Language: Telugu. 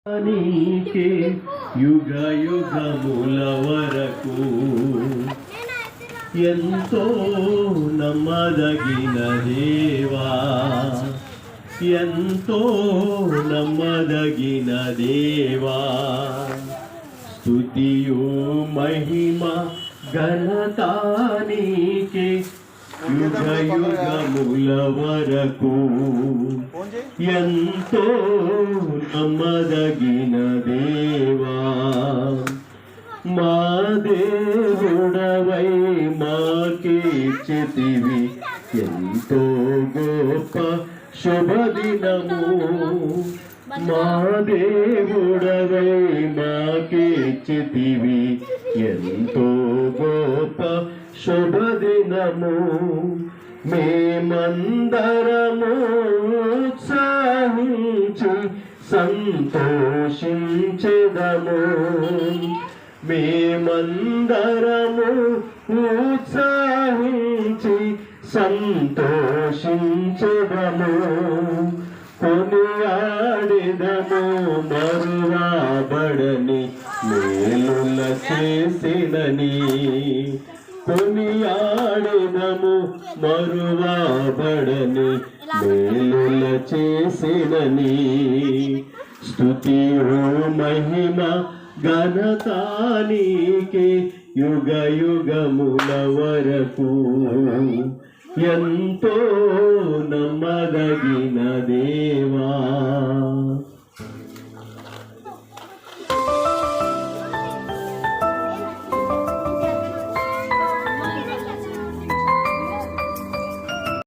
నీకే యుగ యుగముల వరకు ఎంతో నమ్మదగిన దేవా, ఎంతో నమ్మదగిన దేవా. స్తుతియు మహిమ ఘనత నీకే యుగ యుగముల వరకు ఎంతో నమ్మదగిన దేవా. మా దేవుడవై మాకిచ్చితివి ఎంతో గొప్ప శుభదినము. మా దేవుడవై మాకిచ్చితివి ఎంతో గొప్ప శుభదినము. మేమందరము ఉత్సాహించి సంతోషించెదము. మేమందరము ఉత్సాహించి సంతోషించెదము. కొనియాడెదము మరువబడని మేలుల చేసినని. కొనియాడెదము మరువబడని మేలుల చేసినని. స్తుతియు మహిమ ఘనత నీకే యుగ యుగముల వరకు ఎంతో నమ్మదగిన దేవా.